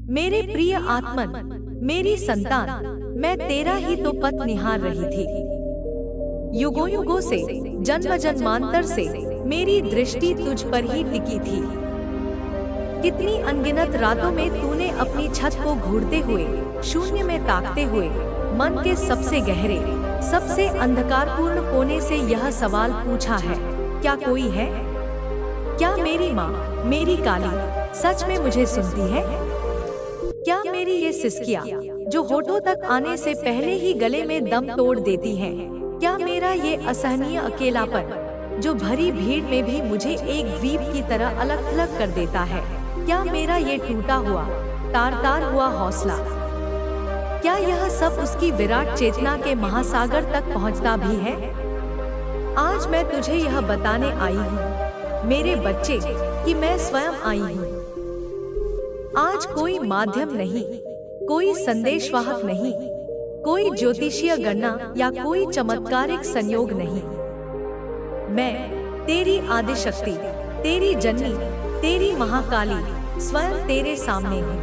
मेरे प्रिय आत्मन, मेरी संतान, मैं तेरा ही तो पथ निहार रही थी। युगों युगों से, जन्म जन्मांतर से मेरी दृष्टि तुझ पर ही टिकी थी। कितनी अनगिनत रातों में तूने अपनी छत को घूरते हुए, शून्य में ताकते हुए, मन के सबसे गहरे, सबसे अंधकारपूर्ण कोने से यह सवाल पूछा है, क्या कोई है? क्या मेरी माँ, मेरी काली, सच में मुझे सुनती है? क्या मेरी ये सिसकियाँ, जो होठों तक आने से पहले ही गले में दम तोड़ देती हैं? क्या मेरा ये असहनीय अकेलापन, जो भरी भीड़ में भी मुझे एक द्वीप की तरह अलग थलग कर देता है? क्या मेरा ये टूटा हुआ, तार तार हुआ हौसला, क्या यह सब उसकी विराट चेतना के महासागर तक पहुंचता भी है? आज मैं तुझे यह बताने आई हूँ, मेरे बच्चे, कि मैं स्वयं आई हूँ। आज कोई माध्यम नहीं, कोई संदेशवाहक नहीं, कोई ज्योतिषीय गणना या कोई चमत्कारिक संयोग नहीं। मैं तेरी आदिशक्ति, तेरी जननी, तेरी महाकाली स्वयं तेरे सामने हूँ।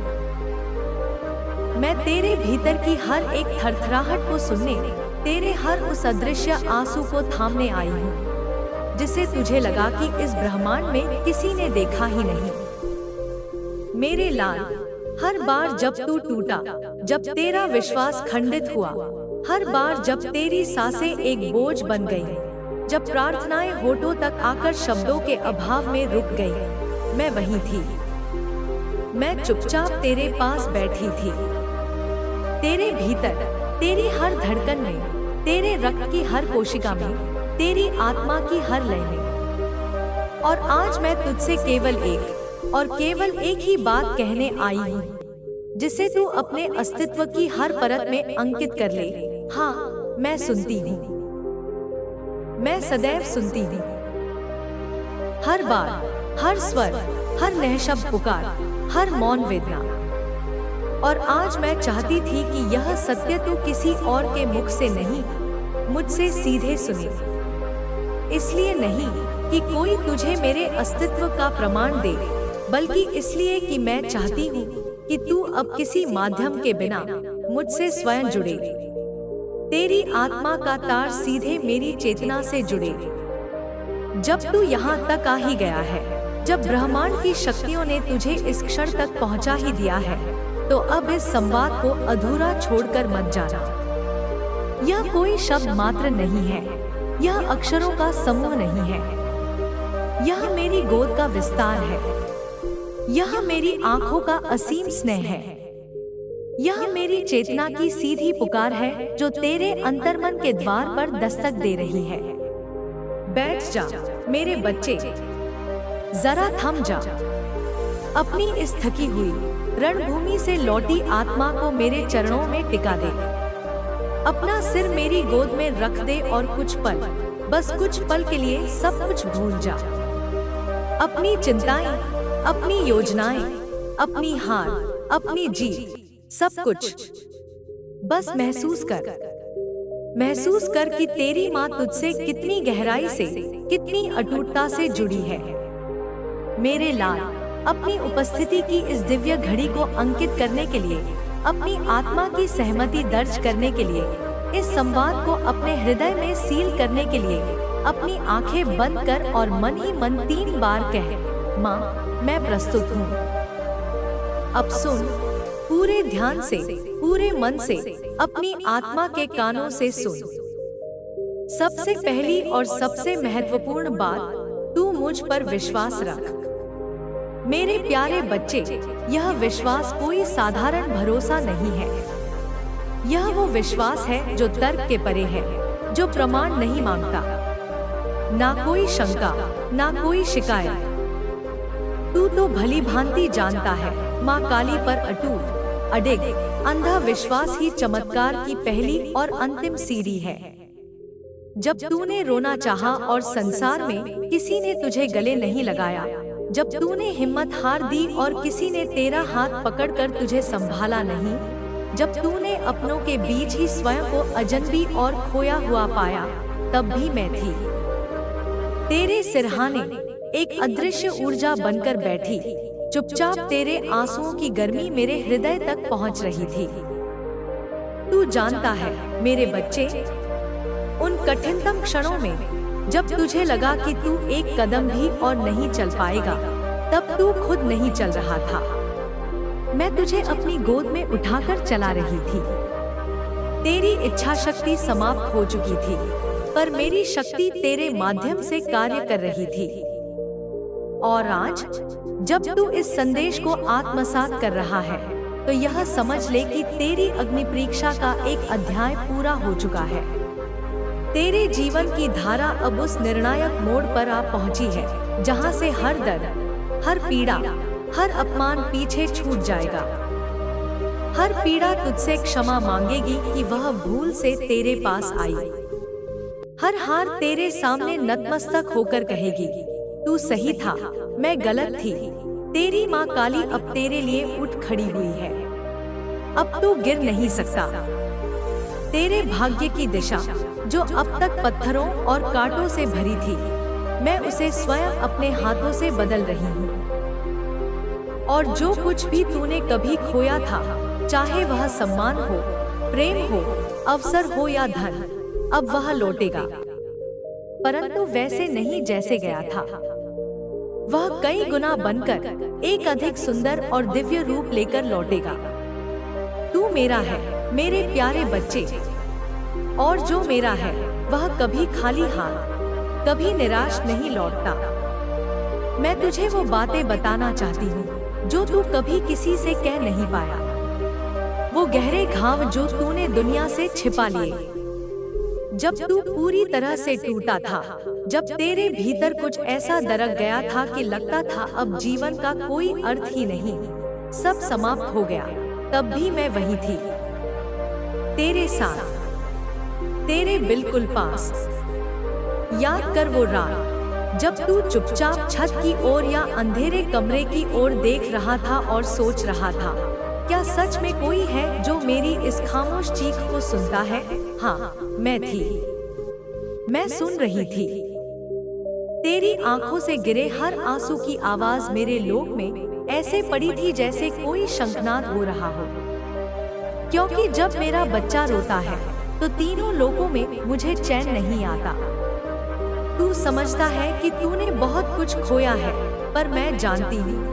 मैं तेरे भीतर की हर एक थरथराहट को सुनने, तेरे हर उस अदृश्य आंसू को थामने आई हूँ, जिसे तुझे लगा कि इस ब्रह्मांड में किसी ने देखा ही नहीं। मेरे लाल, हर बार जब तू टूटा, जब तेरा विश्वास खंडित हुआ, हर बार जब तेरी सांसें एक बोझ बन गईं, जब प्रार्थनाएं होठों तक आकर शब्दों के अभाव में रुक गईं, मैं वहीं थी। मैं चुपचाप तेरे पास बैठी थी, तेरे भीतर, तेरी हर धड़कन में, तेरे रक्त की हर कोशिका में, तेरी आत्मा की हर लय में। और आज मैं तुझसे केवल एक ही बात कहने आई हूँ, जिसे तू अपने अस्तित्व की हर परत में अंकित कर ले। हाँ, मैं सुनती हूँ, मैं सदैव सुनती हूँ। हर बार, हर स्वर, हर निःशब्द पुकार, हर मौन वेदना। और आज मैं चाहती थी कि यह सत्य तू किसी और के मुख से नहीं, मुझसे सीधे सुने। इसलिए नहीं कि कोई तुझे मेरे अस्तित्व का प्रमाण दे, बल्कि इसलिए कि मैं चाहती हूँ कि तू अब किसी माध्यम के बिना मुझसे स्वयं जुड़े। तेरी आत्मा का तार सीधे मेरी चेतना से जुड़े। जब तू यहाँ तक आ ही गया है, जब ब्रह्मांड की शक्तियों ने तुझे इस क्षण तक पहुँचा ही दिया है, तो अब इस संवाद को अधूरा छोड़कर मत जाना। यह कोई शब्द मात्र नहीं है, यह अक्षरों का समूह नहीं है, यह मेरी गोद का विस्तार है, यह मेरी आंखों का असीम स्नेह है, यह मेरी चेतना की सीधी पुकार है जो तेरे अंतर्मन के द्वार पर दस्तक दे रही है। बैठ जा मेरे बच्चे, जरा थम जा। अपनी इस थकी हुई, रणभूमि से लौटी आत्मा को मेरे चरणों में टिका दे। अपना सिर मेरी गोद में रख दे और कुछ पल, बस कुछ पल के लिए सब कुछ भूल जा। अपनी चिंताएं, अपनी योजनाएं, अपनी हार, अपनी जीत, सब कुछ बस महसूस कर कि तेरी माँ तुझसे कितनी गहराई से, कितनी अटूटता से जुड़ी है। मेरे लाल, अपनी उपस्थिति की इस दिव्य घड़ी को अंकित करने के लिए, अपनी आत्मा की सहमति दर्ज करने के लिए, इस संवाद को अपने हृदय में सील करने के लिए, अपनी आंखें बंद कर और मन ही मन 3 बार कह, माँ, मैं प्रस्तुत हूँ। अब सुन, पूरे ध्यान से, पूरे मन से, अपनी आत्मा के कानों से सुन। सबसे पहली और सबसे महत्वपूर्ण बात, तू मुझ पर विश्वास रख। मेरे प्यारे बच्चे, यह विश्वास कोई साधारण भरोसा नहीं है। यह वो विश्वास है जो तर्क के परे है, जो प्रमाण नहीं मांगता। ना कोई शंका, ना कोई शिकायत। तू तो भली भांति जानता है, माँ काली पर अटूट, अडिग, अंधा विश्वास ही चमत्कार की पहली और अंतिम सीढ़ी है। जब तूने रोना चाहा और संसार में किसी ने तुझे गले नहीं लगाया, जब तूने हिम्मत हार दी और किसी ने तेरा हाथ पकड़कर तुझे संभाला नहीं, जब तूने अपनों के बीच ही स्वयं को अजनबी और खोया हुआ पाया, तब भी मैं थी। तेरे सिरहाने एक अदृश्य ऊर्जा बनकर बैठी, चुपचाप तेरे आंसुओं की गर्मी मेरे हृदय तक पहुंच रही थी। तू जानता है मेरे बच्चे, उन कठिनतम क्षणों में जब तुझे लगा कि तू एक कदम भी और नहीं चल पाएगा, तब तू खुद नहीं चल रहा था। मैं तुझे अपनी गोद में उठाकर चला रही थी। तेरी इच्छा शक्ति समाप्त हो चुकी थी, पर मेरी शक्ति तेरे माध्यम से कार्य कर रही थी। और आज जब तू इस संदेश को आत्मसात कर रहा है, तो यह समझ ले कि तेरी अग्नि परीक्षा का एक अध्याय पूरा हो चुका है। तेरे जीवन की धारा अब उस निर्णायक मोड़ पर आ पहुंची है, जहां से हर दर्द, हर पीड़ा, हर अपमान पीछे छूट जाएगा। हर पीड़ा तुझसे क्षमा मांगेगी कि वह भूल से तेरे पास आई। हर हार तेरे सामने नतमस्तक होकर कहेगी, तू सही था, मैं गलत थी। तेरी माँ काली अब तेरे लिए उठ खड़ी हुई है। अब तू गिर नहीं सकता। तेरे भाग्य की दिशा, जो अब तक पत्थरों और कांटों से भरी थी, मैं उसे स्वयं अपने हाथों से बदल रही हूँ। और जो कुछ भी तूने कभी खोया था, चाहे वह सम्मान हो, प्रेम हो, अवसर हो या धन, अब वह लौटेगा। परंतु वैसे नहीं जैसे गया था। वह कई गुना बनकर एक अधिक सुंदर और दिव्य रूप लेकर लौटेगा। तू मेरा है मेरे प्यारे बच्चे, और जो मेरा है वह कभी खाली हाथ, कभी निराश नहीं लौटता। मैं तुझे वो बातें बताना चाहती हूँ जो तू कभी किसी से कह नहीं पाया। वो गहरे घाव जो तूने दुनिया से छिपा लिए। जब तू पूरी तरह से टूटा था, जब तेरे भीतर कुछ ऐसा दरक गया था कि लगता था अब जीवन का कोई अर्थ ही नहीं, सब समाप्त हो गया, तब भी मैं वही थी, तेरे साथ, तेरे बिल्कुल पास। याद कर वो रात जब तू चुपचाप छत की ओर या अंधेरे कमरे की ओर देख रहा था और सोच रहा था, क्या सच में कोई है जो मेरी इस खामोश चीख को सुनता है? हाँ, मैं थी। मैं सुन रही थी। तेरी आंखों से गिरे हर आंसू की आवाज मेरे लोक में ऐसे पड़ी थी जैसे कोई शंखनाद हो रहा हो। क्योंकि जब मेरा बच्चा रोता है, तो तीनों लोकों में मुझे चैन नहीं आता। तू समझता है कि तूने बहुत कुछ खोया है, पर मैं जानती हूँ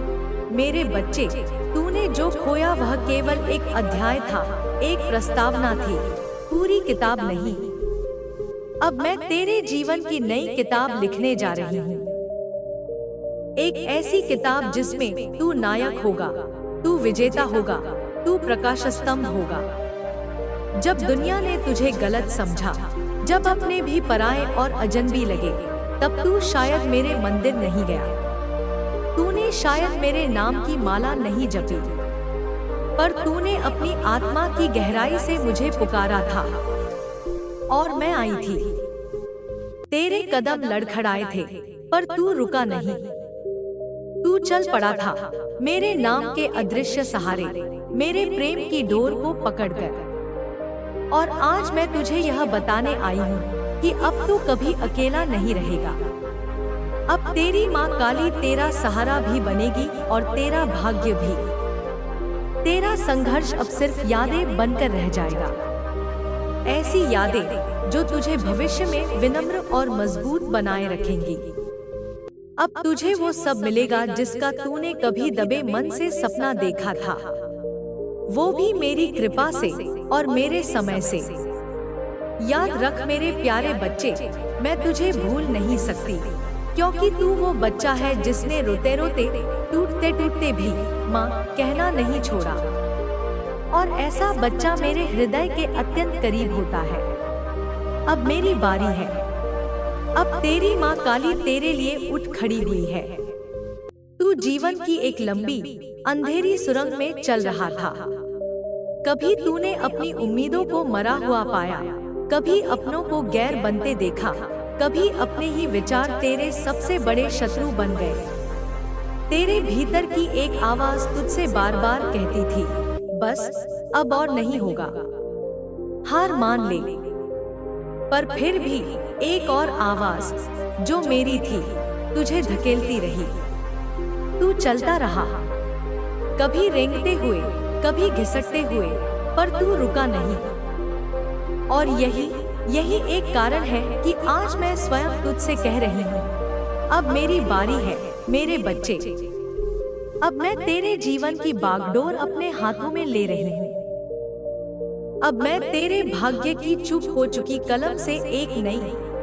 मेरे बच्चे, तूने जो खोया वह केवल एक अध्याय था, एक प्रस्तावना थी, पूरी किताब नहीं। अब मैं तेरे जीवन की नई किताब लिखने जा रही हूँ। एक ऐसी किताब जिसमें तू नायक होगा, तू विजेता होगा, तू प्रकाश स्तंभ होगा। जब दुनिया ने तुझे गलत समझा, जब अपने भी पराये और अजनबी लगे, तब तू शायद मेरे मंदिर नहीं गया। तूने शायद मेरे नाम की माला नहीं जपी, पर तूने अपनी आत्मा की गहराई से मुझे पुकारा था, और मैं आई थी। तेरे कदम लड़खड़ाए थे, पर तू रुका नहीं। तू चल पड़ा था, मेरे नाम के अदृश्य सहारे, मेरे प्रेम की डोर को पकड़कर। और आज मैं तुझे यह बताने आई हूँ कि अब तू कभी अकेला नहीं रहेगा। अब तेरी माँ काली तेरा सहारा भी बनेगी और तेरा भाग्य भी। तेरा संघर्ष अब सिर्फ यादें बनकर रह जाएगा, ऐसी यादें जो तुझे भविष्य में विनम्र और मजबूत बनाए रखेंगी। अब तुझे वो सब मिलेगा जिसका तूने कभी दबे मन से सपना देखा था, वो भी मेरी कृपा से और मेरे समय से। याद रख मेरे प्यारे बच्चे, मैं तुझे भूल नहीं सकती, क्योंकि तू वो बच्चा है जिसने रोते रोते, टूटते टूटते भी माँ कहना नहीं छोड़ा। और ऐसा बच्चा मेरे हृदय के अत्यंत करीब होता है। अब मेरी बारी है। अब तेरी माँ काली तेरे लिए उठ खड़ी हुई है। तू जीवन की एक लंबी अंधेरी सुरंग में चल रहा था। कभी तूने अपनी उम्मीदों को मरा हुआ पाया, कभी अपनों को गैर बनते देखा, कभी अपने ही विचार तेरे सबसे बड़े शत्रु बन गए। तेरे भीतर की एक आवाज तुझसे बार बार कहती थी, बस अब और नहीं होगा, हार मान ले। पर फिर भी एक और आवाज जो मेरी थी, तुझे धकेलती रही। तू चलता रहा, कभी रेंगते हुए, कभी घिसटते हुए, पर तू रुका नहीं। और यही एक कारण है कि आज मैं स्वयं तुझसे कह रही हूँ, अब मेरी बारी है मेरे बच्चे। अब मैं तेरे जीवन की बागडोर अपने हाथों में ले रही हूँ। अब मैं तेरे भाग्य की चुप हो चुकी कलम से एक नई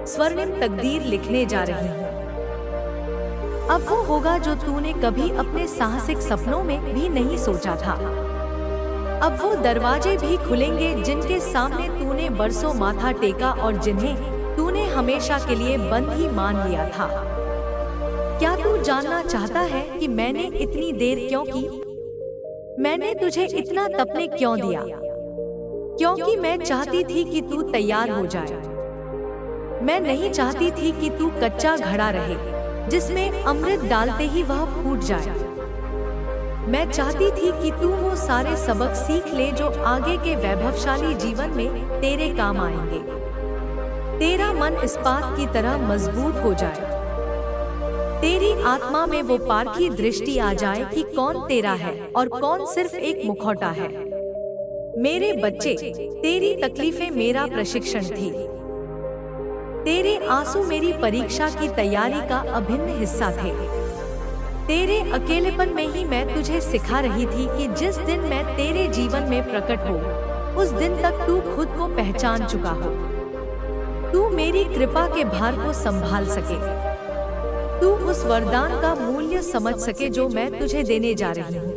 स्वर्णिम तकदीर लिखने जा रही हूँ। अब वो होगा जो तूने कभी अपने साहसिक सपनों में भी नहीं सोचा था। अब वो दरवाजे भी खुलेंगे जिनके सामने तूने बरसों माथा टेका और जिन्हें तूने हमेशा के लिए बंद ही मान लिया था। क्या तू जानना चाहता है कि मैंने इतनी देर क्यों की? मैंने तुझे इतना तपने क्यों दिया? क्योंकि मैं चाहती थी कि तू तैयार हो जाए। मैं नहीं चाहती थी कि तू कच्चा घड़ा रहे जिसमें अमृत डालते ही वह फूट जाए। मैं चाहती थी कि तू वो सारे सबक सीख ले जो आगे के वैभवशाली जीवन में तेरे काम आएंगे। तेरा मन इस्पात की तरह मजबूत हो जाए। तेरी आत्मा में वो पारखी दृष्टि आ जाए कि कौन तेरा है और कौन सिर्फ एक मुखौटा है। मेरे बच्चे, तेरी तकलीफें मेरा प्रशिक्षण थी। तेरे आंसू मेरी परीक्षा की तैयारी का अभिन्न हिस्सा थे। तेरे अकेलेपन में ही मैं तुझे सिखा रही थी कि जिस दिन मैं तेरे जीवन में प्रकट हो, उस दिन तक तू खुद को पहचान चुका हो। तू मेरी कृपा के भार को संभाल सके, तू उस वरदान का मूल्य समझ सके जो मैं तुझे देने जा रही हूँ।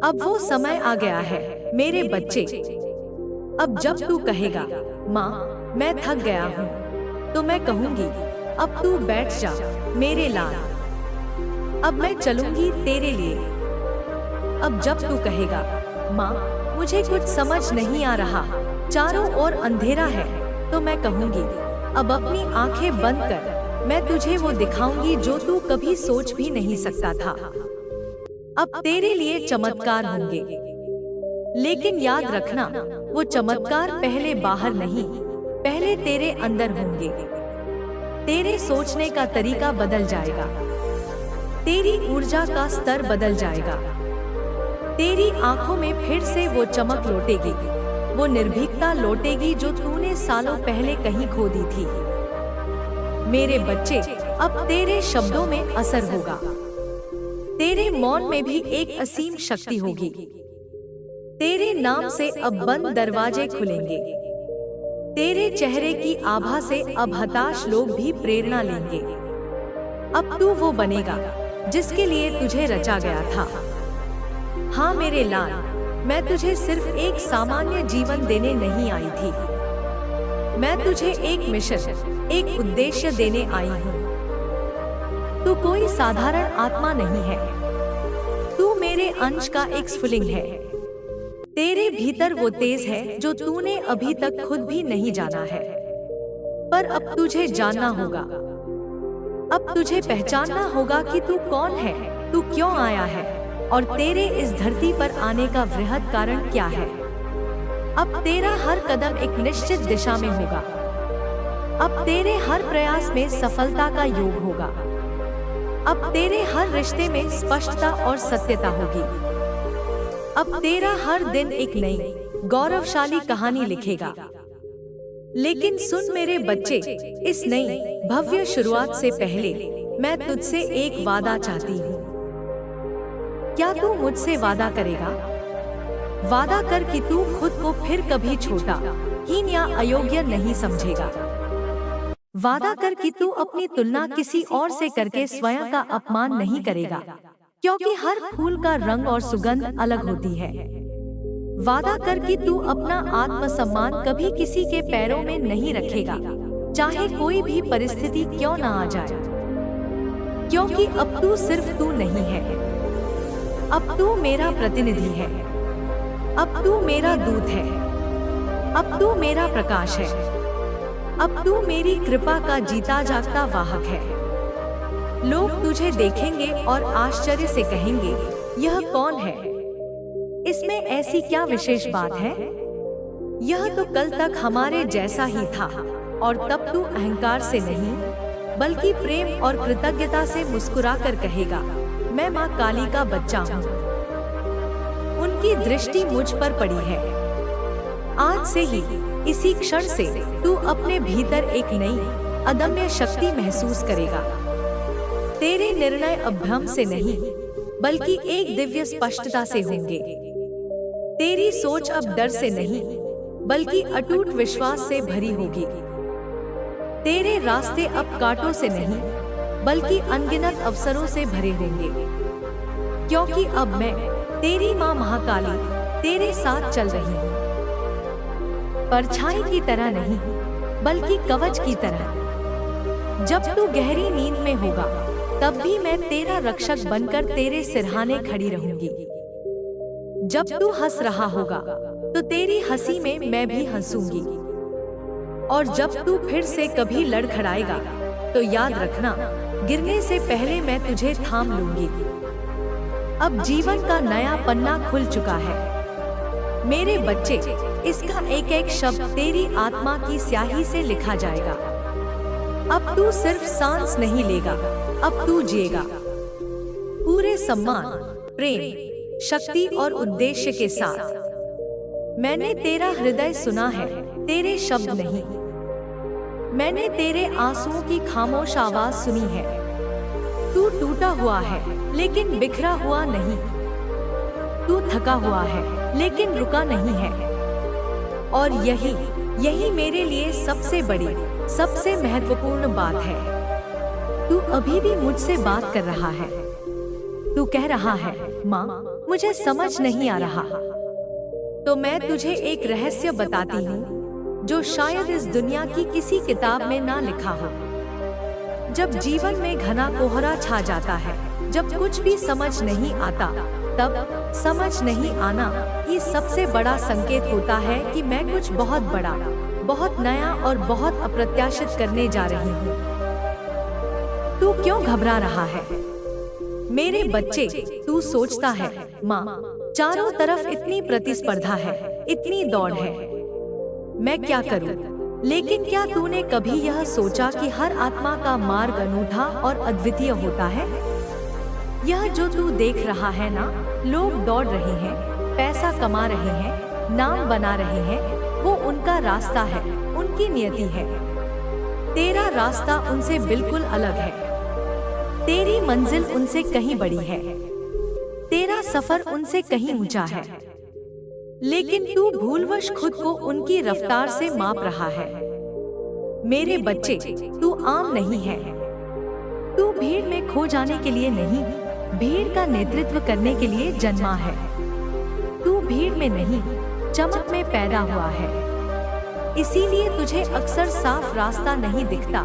अब वो समय आ गया है मेरे बच्चे। अब जब तू कहेगा, माँ मैं थक गया हूँ, तो मैं कहूँगी, अब तू बैठ जा मेरे लाल, अब मैं चलूंगी तेरे लिए। अब जब तू कहेगा, माँ मुझे कुछ समझ नहीं आ रहा, चारों ओर अंधेरा है, तो मैं कहूँगी, अब अपनी आंखें बंद कर, मैं तुझे वो दिखाऊंगी जो तू कभी सोच भी नहीं सकता था। अब तेरे लिए चमत्कार होंगे, लेकिन याद रखना, वो चमत्कार पहले बाहर नहीं, पहले तेरे अंदर होंगे। तेरे सोचने का तरीका बदल जाएगा, तेरी ऊर्जा का स्तर बदल जाएगा। तेरी आंखों में फिर से वो चमक लौटेगी, वो निर्भीकता लौटेगी जो तूने सालों पहले कहीं खो दी थी। मेरे बच्चे, अब तेरे शब्दों में असर होगा, तेरे मौन में भी एक असीम शक्ति होगी। तेरे नाम से अब बंद दरवाजे खुलेंगे, तेरे चेहरे की आभा से अब हताश लोग भी प्रेरणा लेंगे। अब तू वो बनेगा जिसके लिए तुझे रचा गया था। हाँ मेरे लाल, मैं तुझे सिर्फ एक सामान्य जीवन देने नहीं आई थी, मैं तुझे एक मिशन, एक उद्देश्य देने आई हूँ। तू कोई साधारण आत्मा नहीं है, तू मेरे अंश का एक स्फुलिंग है। तेरे भीतर वो तेज है जो तूने अभी तक खुद भी नहीं जाना है, पर अब तुझे जानना होगा। अब तुझे पहचानना होगा कि तू कौन है, तू क्यों आया है, और तेरे इस धरती पर आने का वृहद कारण क्या है। अब तेरा हर कदम एक निश्चित दिशा में होगा, अब तेरे हर प्रयास में सफलता का योग होगा, अब तेरे हर रिश्ते में स्पष्टता और सत्यता होगी। अब तेरा हर दिन एक नई गौरवशाली कहानी लिखेगा। लेकिन सुन मेरे बच्चे, इस नई भव्य शुरुआत से पहले मैं तुझसे एक वादा चाहती हूँ। क्या तू मुझसे वादा करेगा? वादा कर कि तू खुद को फिर कभी छोटा, हीन या अयोग्य नहीं समझेगा। वादा कर कि तू अपनी तुलना किसी और से करके स्वयं का अपमान नहीं करेगा, क्योंकि हर फूल का रंग और सुगंध अलग होती है। वादा कर कि तू अपना आत्मसम्मान कभी किसी के पैरों में नहीं रखेगा, चाहे कोई भी परिस्थिति क्यों ना आ जाए, क्योंकि अब तू सिर्फ तू नहीं है, अब तू मेरा प्रतिनिधि है, अब तू मेरा दूत है, अब तू मेरा प्रकाश है, अब तू मेरी कृपा का जीता जागता वाहक है। लोग तुझे देखेंगे और आश्चर्य से कहेंगे, यह कौन है? इसमें ऐसी क्या विशेष बात है? यह तो कल तक हमारे जैसा ही था, और तब तू अहंकार से नहीं बल्कि प्रेम और कृतज्ञता से मुस्कुराकर कहेगा, मैं माँ काली का बच्चा हूँ। उनकी दृष्टि मुझ पर पड़ी है। आज से ही, इसी क्षण से तू अपने भीतर एक नई अदम्य शक्ति महसूस करेगा। तेरे निर्णय अब भ्रम से नहीं, बल्कि एक दिव्य स्पष्टता से होंगे। तेरी सोच अब डर से नहीं, बल्कि अटूट विश्वास से भरी होगी। तेरे रास्ते अब कांटों से नहीं, बल्कि अनगिनत अवसरों से भरे होंगे। क्योंकि अब मैं, तेरी माँ महाकाली, तेरे साथ चल रही हूँ। परछाई की तरह नहीं, बल्कि कवच की तरह। जब तू गहरी नींद में होगा, तब भी मैं तेरा रक्षक बनकर तेरे सिरहाने खड़ी रहूंगी। जब तू हंस रहा होगा, तो तेरी हंसी में मैं भी हंसूंगी। और जब तू फिर से कभी लड़खड़ाएगा, तो याद रखना, गिरने से पहले मैं तुझे थाम लूंगी। अब जीवन का नया पन्ना खुल चुका है। मेरे बच्चे, इसका एक एक शब्द तेरी आत्मा की स्याही से लिखा जाएगा। अब तू सिर्फ सांस नहीं लेगा, अब तू जिएगा। पूरे सम्मान, प्रेम, शक्ति और उद्देश्य के साथ। मैंने तेरा हृदय सुना है, तेरे शब्द नहीं। मैंने तेरे आंसुओं की खामोश आवाज सुनी है। तू टूटा हुआ है, लेकिन बिखरा हुआ नहीं। तू थका हुआ है, लेकिन रुका नहीं है। और यही मेरे लिए सबसे बड़ी, सबसे महत्वपूर्ण बात है। तू अभी भी मुझसे बात कर रहा है। तू कह रहा है, माँ, मुझे समझ नहीं आ रहा। तो मैं तुझे एक रहस्य बताती हूँ, जो शायद इस दुनिया की किसी किताब में ना लिखा हो। जब जीवन में घना कोहरा छा जाता है, जब कुछ भी समझ नहीं आता, तब समझ नहीं आना ही सबसे बड़ा संकेत होता है कि मैं कुछ बहुत बड़ा, बहुत नया और बहुत अप्रत्याशित करने जा रही हूँ। तू क्यों घबरा रहा है? मेरे बच्चे, तू सोचता है, माँ, चारों तरफ इतनी प्रतिस्पर्धा है, इतनी दौड़ है, मैं क्या करूँ? लेकिन क्या तूने कभी यह सोचा कि हर आत्मा का मार्ग अनूठा और अद्वितीय होता है? यह जो तू देख रहा है ना, लोग दौड़ रहे हैं, पैसा कमा रहे हैं, नाम बना रहे हैं, वो उनका रास्ता है, उनकी नियति है। तेरा रास्ता उनसे बिल्कुल अलग है। तेरी मंजिल उनसे कहीं बड़ी है। तेरा सफर उनसे कहीं ऊंचा है। लेकिन तू भूलवश खुद को उनकी रफ्तार से माप रहा है। मेरे बच्चे, तू आम नहीं है। तू भीड़ में खो जाने के लिए नहीं, भीड़ का नेतृत्व करने के लिए जन्मा है। तू भीड़ में नहीं, चमक में पैदा हुआ है। इसीलिए तुझे अक्सर साफ रास्ता नहीं दिखता,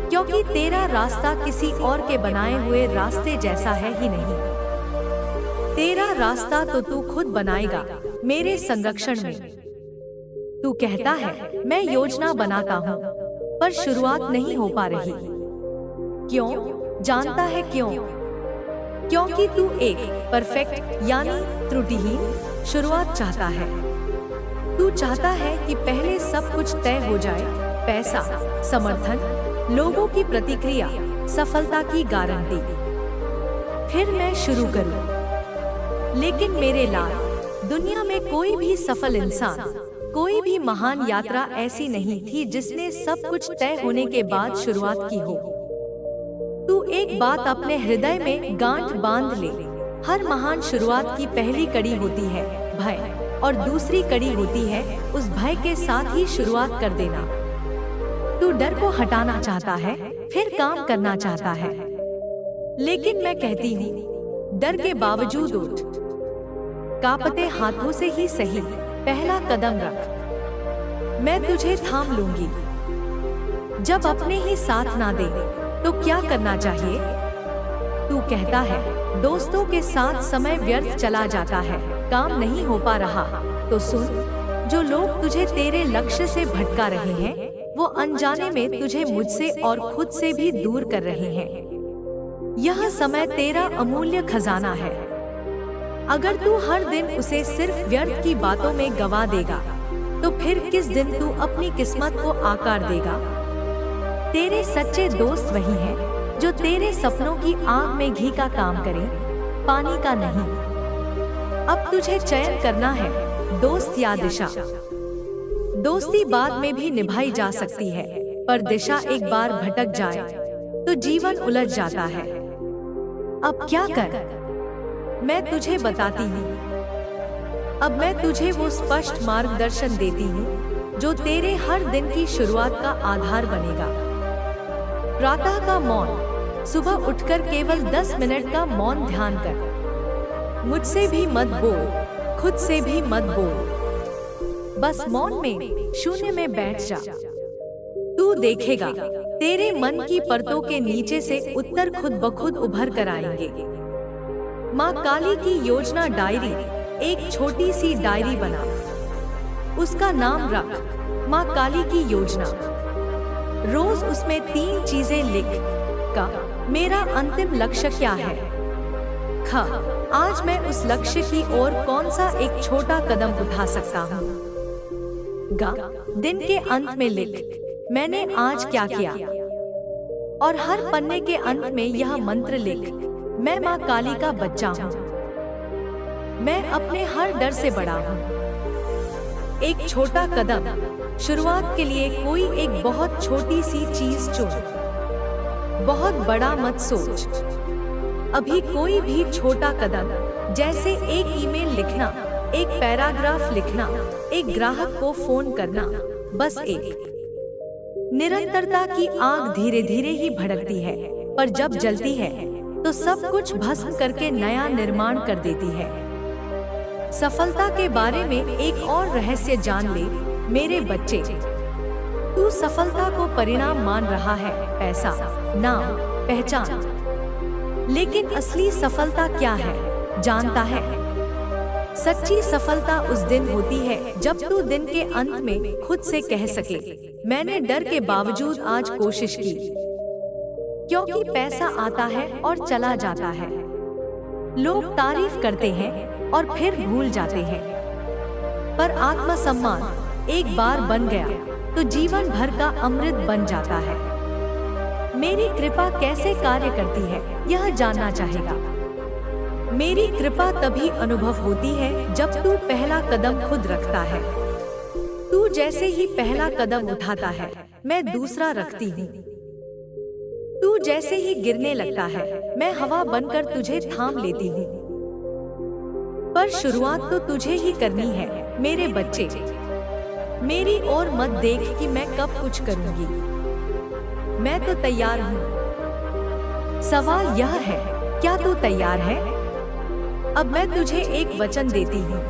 क्योंकि तेरा रास्ता किसी और के बनाए हुए रास्ते जैसा है ही नहीं। तेरा रास्ता तो तू खुद बनाएगा, मेरे संरक्षण में। तू कहता है, मैं योजना बनाता हूँ, पर शुरुआत नहीं हो पा रही। क्यों? जानता है क्यों? क्योंकि तू एक परफेक्ट यानी त्रुटिहीन शुरुआत चाहता है। तू चाहता है कि पहले सब कुछ तय हो जाए, पैसा, समर्थन, लोगों की प्रतिक्रिया, सफलता की गारंटी, फिर मैं शुरू करूं। लेकिन मेरे लाल, दुनिया में कोई भी सफल इंसान, कोई भी महान यात्रा ऐसी नहीं थी जिसने सब कुछ तय होने के बाद शुरुआत की हो। तू एक बात अपने हृदय में गांठ बांध ले, हर महान शुरुआत की पहली कड़ी होती है भय, और दूसरी कड़ी होती है उस भय के साथ ही शुरुआत कर देना। तू डर को हटाना चाहता है, फिर काम करना चाहता है। लेकिन मैं कहती हूँ, डर के बावजूद उठ, कांपते हाथों से ही सही, पहला कदम रख। मैं तुझे थाम लूंगी। जब अपने ही साथ ना दे, तो क्या करना चाहिए? तू कहता है, दोस्तों के साथ समय व्यर्थ चला जाता है, काम नहीं हो पा रहा। तो सुन, जो लोग तुझे तेरे लक्ष्य से भटका रहे हैं, वो अनजाने में तुझे मुझसे और खुद से भी दूर कर रहे हैं। यह समय तेरा अमूल्य खजाना है। अगर तू हर दिन उसे सिर्फ व्यर्थ की बातों में गवा देगा, तो फिर किस दिन तू अपनी किस्मत को आकार देगा? तेरे सच्चे दोस्त वही हैं जो तेरे सपनों की आग में घी का काम करें, पानी का नहीं। अब तुझे चयन करना है, दोस्त या दिशा। दोस्ती बाद में भी निभाई जा सकती है, पर दिशा एक बार भटक जाए तो जीवन उलझ जाता है। अब क्या कर, मैं तुझे बताती हूँ। अब मैं तुझे वो स्पष्ट मार्गदर्शन देती हूँ जो तेरे हर दिन की शुरुआत का आधार बनेगा। प्रातः का मौन। सुबह उठकर केवल 10 मिनट का मौन ध्यान कर। मुझसे भी मत बोल, खुद से भी मत बोल। बस मौन में, शून्य में बैठ जा। तू देखेगा तेरे मन की परतों के नीचे से उत्तर खुद ब खुद उभर कर आएंगे। माँ काली की योजना डायरी। एक छोटी सी डायरी बना, उसका नाम रख माँ काली की योजना। रोज उसमें 3 चीजें लिख। का, मेरा अंतिम लक्ष्य क्या है। ख, आज मैं उस लक्ष्य की ओर कौन सा एक छोटा कदम उठा सकता हूँ। ग, दिन के अंत में लिख, मैंने आज क्या किया। और हर पन्ने के अंत में यह मंत्र लिख, मैं माँ काली का बच्चा हूँ। मैं अपने हर डर से बड़ा हूँ। एक छोटा कदम। शुरुआत के लिए कोई एक बहुत छोटी सी चीज चुन। बहुत बड़ा मत सोच। अभी कोई भी छोटा कदम, जैसे एक ईमेल लिखना, एक पैराग्राफ लिखना, एक ग्राहक को फोन करना, बस एक। निरंतरता की आग धीरे धीरे ही भड़कती है, पर जब जलती है तो सब कुछ भस्म करके नया निर्माण कर देती है। सफलता के बारे में एक और रहस्य जान ले, मेरे बच्चे। तू सफलता को परिणाम मान रहा है, पैसा, नाम, पहचान। लेकिन असली सफलता क्या है, जानता है? सच्ची सफलता उस दिन होती है जब तू दिन के अंत में खुद से कह सके, मैंने डर के बावजूद आज कोशिश की। क्योंकि पैसा आता है और चला जाता है। लोग तारीफ करते हैं और फिर भूल जाते हैं, पर आत्मसम्मान एक बार बन गया तो जीवन भर का अमृत बन जाता है। मेरी कृपा कैसे कार्य करती है, यह जानना चाहेगा। मेरी कृपा तभी अनुभव होती है जब तू पहला कदम खुद रखता है। तू जैसे ही पहला कदम उठाता है, मैं दूसरा रखती हूँ। तू जैसे ही गिरने लगता है, मैं हवा बनकर तुझे थाम लेती हूँ। पर शुरुआत तो तुझे ही करनी है, मेरे बच्चे। मेरी ओर मत देख कि मैं कब कुछ करूंगी। मैं तो तैयार हूँ। सवाल यह है, क्या तू तैयार है? अब मैं तुझे एक वचन देती हूँ।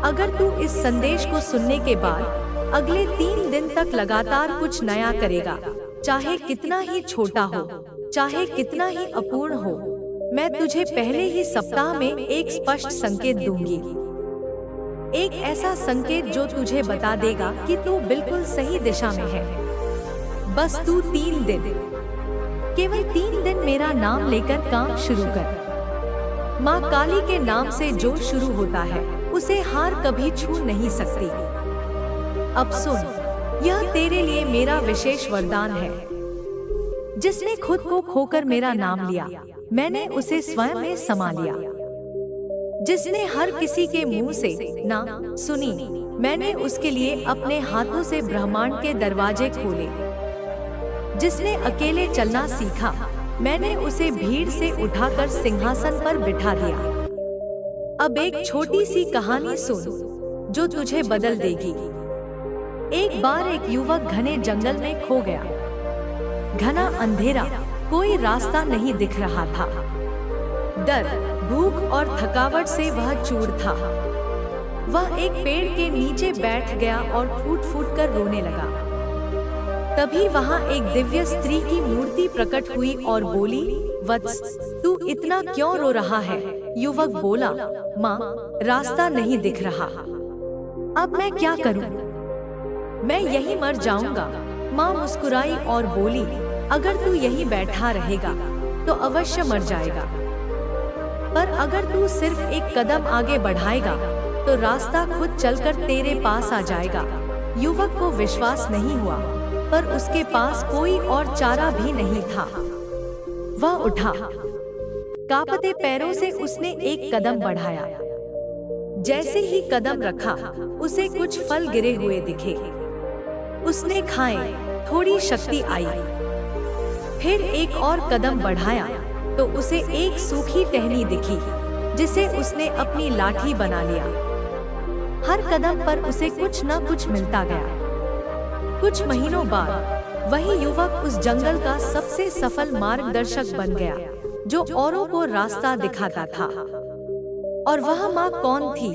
अगर तू इस संदेश को सुनने के बाद अगले 3 दिन तक लगातार कुछ नया करेगा, चाहे कितना ही छोटा हो, चाहे कितना ही अपूर्ण हो, मैं तुझे पहले ही सप्ताह में एक स्पष्ट संकेत दूंगी। एक ऐसा संकेत जो तुझे बता देगा कि तू बिल्कुल सही दिशा में है। बस तू 3 दिन, केवल 3 दिन मेरा नाम लेकर काम शुरू कर। माँ काली के नाम से जो शुरू होता है, उसे हार कभी छू नहीं सकती। अब सुन, यह तेरे लिए मेरा विशेष वरदान है। जिसने खुद को खोकर मेरा नाम लिया, मैंने उसे स्वयं में समा लिया। जिसने हर किसी के मुंह से ना सुनी, मैंने उसके लिए अपने हाथों से ब्रह्मांड के दरवाजे खोले। जिसने अकेले चलना सीखा, मैंने उसे भीड़ से उठाकर सिंहासन पर बिठा दिया। अब एक छोटी सी कहानी सुन जो तुझे बदल देगी। एक बार एक युवक घने जंगल में खो गया। घना अंधेरा, कोई रास्ता नहीं दिख रहा था। डर, भूख और थकावट से वह चूर था। वह एक पेड़ के नीचे बैठ गया और फूट फूट कर रोने लगा। तभी वहां एक दिव्य स्त्री की मूर्ति प्रकट हुई और बोली, वत्स, तू इतना क्यों रो रहा है? युवक बोला, माँ, रास्ता नहीं दिख रहा। अब मैं क्या करूं? मैं यहीं मर जाऊंगा। माँ मुस्कुराई और बोली, अगर तू यहीं बैठा रहेगा तो अवश्य मर जाएगा, पर अगर तू सिर्फ एक कदम आगे बढ़ाएगा तो रास्ता खुद चलकर तेरे पास आ जाएगा। युवक को विश्वास नहीं हुआ। पर उसके पास कोई और चारा भी नहीं था। वह उठा, कांपते पैरों से उसने एक कदम बढ़ाया। जैसे ही कदम रखा, उसे कुछ फल गिरे हुए दिखे। उसने खाए, थोड़ी शक्ति आई। फिर एक और कदम बढ़ाया तो उसे एक सूखी टहनी दिखी, जिसे उसने अपनी लाठी बना लिया। हर कदम पर उसे कुछ न कुछ मिलता गया। कुछ महीनों बाद वही युवक उस जंगल का सबसे सफल मार्गदर्शक बन गया, जो औरों को रास्ता दिखाता था। और वह माँ कौन थी?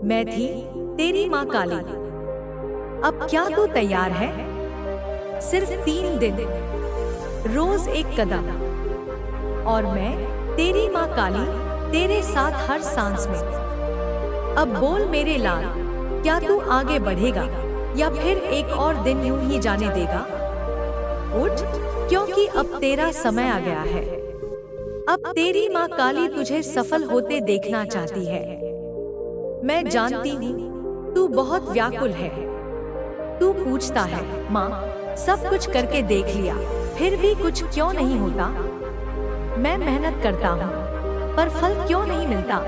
मैं थी, तेरी माँ काली। अब क्या तू तैयार है? सिर्फ 3 दिन, रोज एक कदम, और मैं, तेरी माँ काली, तेरे साथ हर सांस में। अब बोल मेरे लाल, क्या तू आगे बढ़ेगा या फिर एक और दिन यूं ही जाने देगा? उठ, क्योंकि अब तेरा समय आ गया है। अब तेरी माँ काली तुझे सफल होते देखना चाहती है। मैं जानती हूँ तू बहुत व्याकुल है। तू पूछता है, माँ, सब कुछ करके देख लिया, फिर भी कुछ क्यों नहीं होता? मैं मेहनत करता हूँ, पर फल क्यों नहीं मिलता?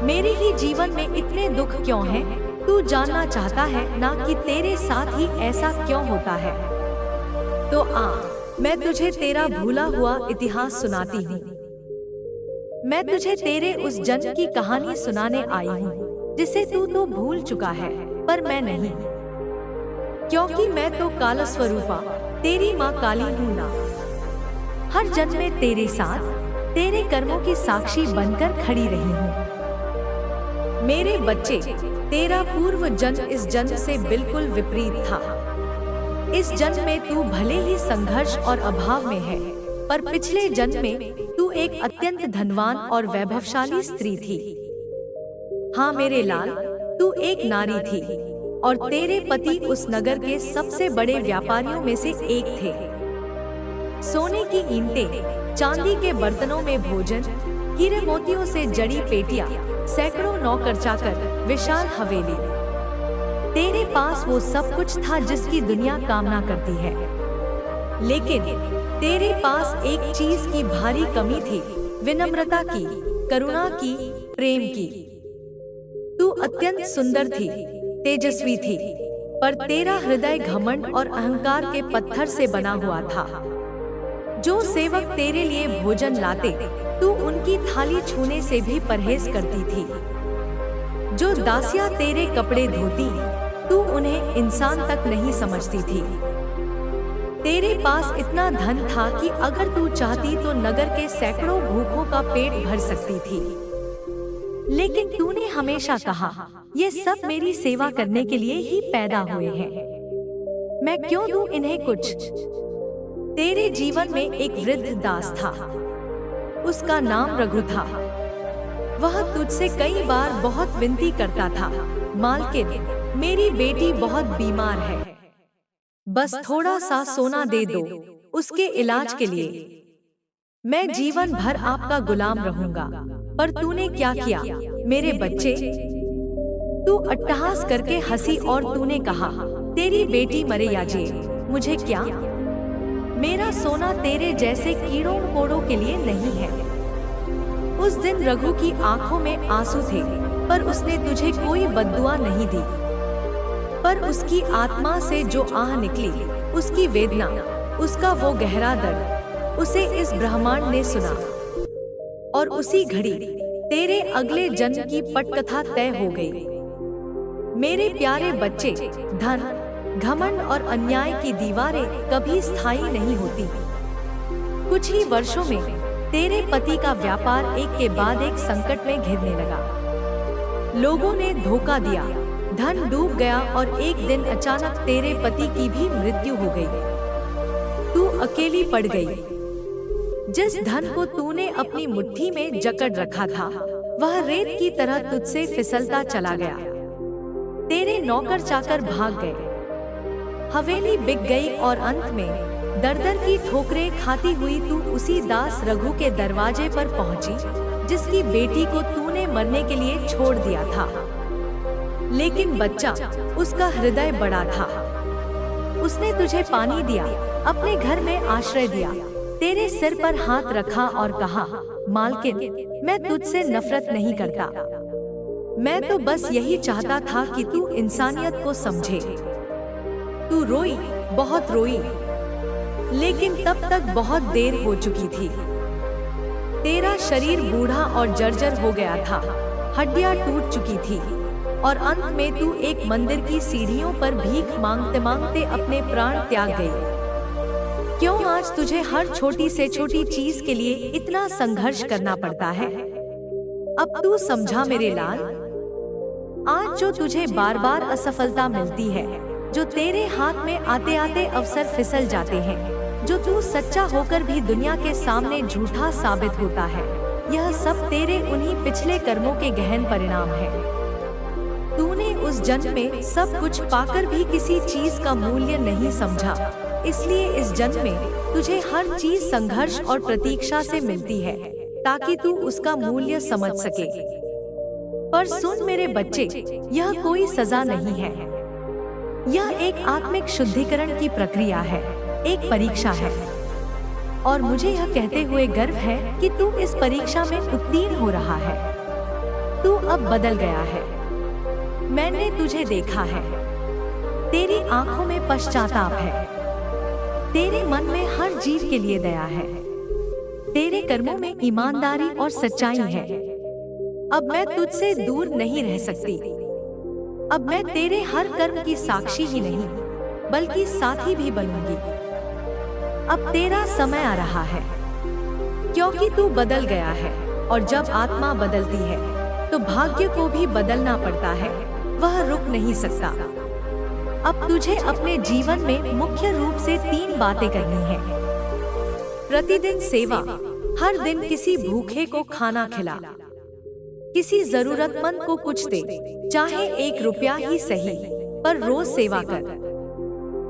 मेरे ही जीवन में इतने दुख क्यों हैं? तू जानना चाहता है ना कि तेरे साथ ही ऐसा क्यों होता है? तो आ, मैं तुझे तेरा भूला हुआ इतिहास सुनाती हूँ। मैं तुझे तेरे उस जन्म की कहानी सुनाने आई हूँ, जिसे तू तो भूल चुका है, पर मैं नहीं, क्योंकि मैं तो काल स्वरूपा, तेरी माँ काली हूँ ना। हर जन्म में तेरे साथ, तेरे कर्मों की साक्षी बनकर खड़ी रही हूँ। मेरे बच्चे, तेरा पूर्व जन्म इस जन्म से बिल्कुल विपरीत था। इस जन्म में तू भले ही संघर्ष और अभाव में है, पर पिछले जन्म में तू एक अत्यंत धनवान और वैभवशाली स्त्री थी। हाँ मेरे लाल, तू एक नारी थी, और तेरे पति उस नगर के सबसे बड़े व्यापारियों में से एक थे। सोने की ईंटें, चांदी के बर्तनों में भोजन, हीरे मोतियों से जड़ी पेटियां, सैकड़ों नौकर चाकर, विशाल हवेली। तेरे पास वो सब कुछ था जिसकी दुनिया कामना करती है। लेकिन तेरे पास एक चीज की भारी कमी थी, विनम्रता की, करुणा की, प्रेम की। तू अत्यंत सुंदर थी, तेजस्वी थी, पर तेरा हृदय घमंड और अहंकार के पत्थर से बना हुआ था। जो सेवक तेरे लिए भोजन लाते, तू उनकी थाली छूने से भी परहेज करती थी। जो दासियां तेरे कपड़े धोती, तू उन्हें इंसान तक नहीं समझती थी। तेरे पास इतना धन था कि अगर तू चाहती तो नगर के सैकड़ों भूखों का पेट भर सकती थी। लेकिन तूने हमेशा कहा, ये सब मेरी सेवा करने के लिए ही पैदा हुए हैं, मैं क्यों दूं इन्हें कुछ? तेरे जीवन में एक वृद्ध दास था, उसका नाम रघु था। वह तुझसे कई बार बहुत विनती करता था, मालकिन, मेरी बेटी बहुत बीमार है, बस थोड़ा सा सोना दे दो उसके इलाज के लिए। मैं जीवन भर आपका गुलाम रहूंगा। पर तूने क्या किया मेरे बच्चे? तू अट्टहास करके हंसी और तूने कहा, तेरी बेटी मरे या जिए, मुझे क्या? मेरा सोना तेरे जैसे कीड़ों कोड़ों के लिए नहीं है। उस दिन रघु की आंखों में आंसू थे, पर उसने तुझे कोई बद्दुआ नहीं दी। पर उसकी आत्मा से जो आह निकली, उसकी वेदना, उसका वो गहरा दर्द, उसे इस ब्रह्मांड ने सुना। और उसी घड़ी तेरे अगले जन्म की पटकथा तय हो गई। मेरे प्यारे बच्चे, धन, घमंड और अन्याय की दीवारें कभी स्थायी नहीं होती। कुछ ही वर्षों में तेरे पति का व्यापार एक के बाद एक संकट में घिरने लगा। लोगों ने धोखा दिया, धन डूब गया और एक दिन अचानक तेरे पति की भी मृत्यु हो गई। तू अकेली पड़ गई। जिस धन को तूने अपनी मुट्ठी में जकड़ रखा था, वह रेत की तरह तुझसे फिसलता चला गया। तेरे नौकर चाकर भाग गए, हवेली बिक गई और अंत में दर-दर की ठोकरें खाती हुई तू उसी दास रघु के दरवाजे पर पहुंची, जिसकी बेटी को तूने मरने के लिए छोड़ दिया था। लेकिन बच्चा, उसका हृदय बड़ा था। उसने तुझे पानी दिया, अपने घर में आश्रय दिया, तेरे सिर पर हाथ रखा और कहा, मालकिन, मैं तुझसे नफरत नहीं करता। मैं तो बस यही चाहता था कि तू इंसानियत को समझे। तू रोई, बहुत रोई, लेकिन तब तक बहुत देर हो चुकी थी। तेरा शरीर बूढ़ा और जर्जर हो गया था, हड्डियां टूट चुकी थी और अंत में तू एक मंदिर की सीढ़ियों पर भीख मांगते मांगते अपने प्राण त्याग गई। क्यों आज तुझे हर छोटी से छोटी चीज के लिए इतना संघर्ष करना पड़ता है? अब तू समझा मेरे लाल। आज जो तुझे बार बार असफलता मिलती है, जो तेरे हाथ में आते आते अवसर फिसल जाते हैं, जो तू सच्चा होकर भी दुनिया के सामने झूठा साबित होता है, यह सब तेरे उन्हीं पिछले कर्मों के गहन परिणाम है। तूने उस जन्म में सब कुछ पाकर भी किसी चीज का मूल्य नहीं समझा, इसलिए इस जन्म में तुझे हर चीज संघर्ष और प्रतीक्षा से मिलती है, ताकि तू उसका मूल्य समझ सके। पर सुन मेरे बच्चे, यह कोई सजा नहीं है, यह एक आत्मिक शुद्धिकरण की प्रक्रिया है, एक परीक्षा है। और मुझे यह कहते हुए गर्व है कि तू इस परीक्षा में उत्तीर्ण हो रहा है। तू अब बदल गया है। मैंने तुझे देखा है, तेरी आंखों में पश्चाताप है, तेरे मन में हर जीव के लिए दया है, तेरे कर्मों में ईमानदारी और सच्चाई है। अब मैं तुझसे दूर नहीं रह सकती। अब मैं तेरे हर कर्म की साक्षी ही नहीं, बल्कि साथी भी बनूंगी। अब तेरा समय आ रहा है, क्योंकि तू बदल गया है, और जब आत्मा बदलती है तो भाग्य को भी बदलना पड़ता है, वह रुक नहीं सकता। अब तुझे अपने जीवन में मुख्य रूप से 3 बातें करनी है। प्रतिदिन सेवा, हर दिन किसी भूखे को खाना खिला, किसी जरूरतमंद को कुछ दे, चाहे 1 रुपया ही सही, पर रोज सेवा कर।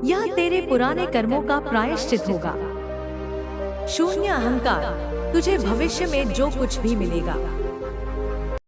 यह तेरे पुराने कर्मों का प्रायश्चित होगा। शून्य अहंकार, तुझे भविष्य में जो कुछ भी मिलेगा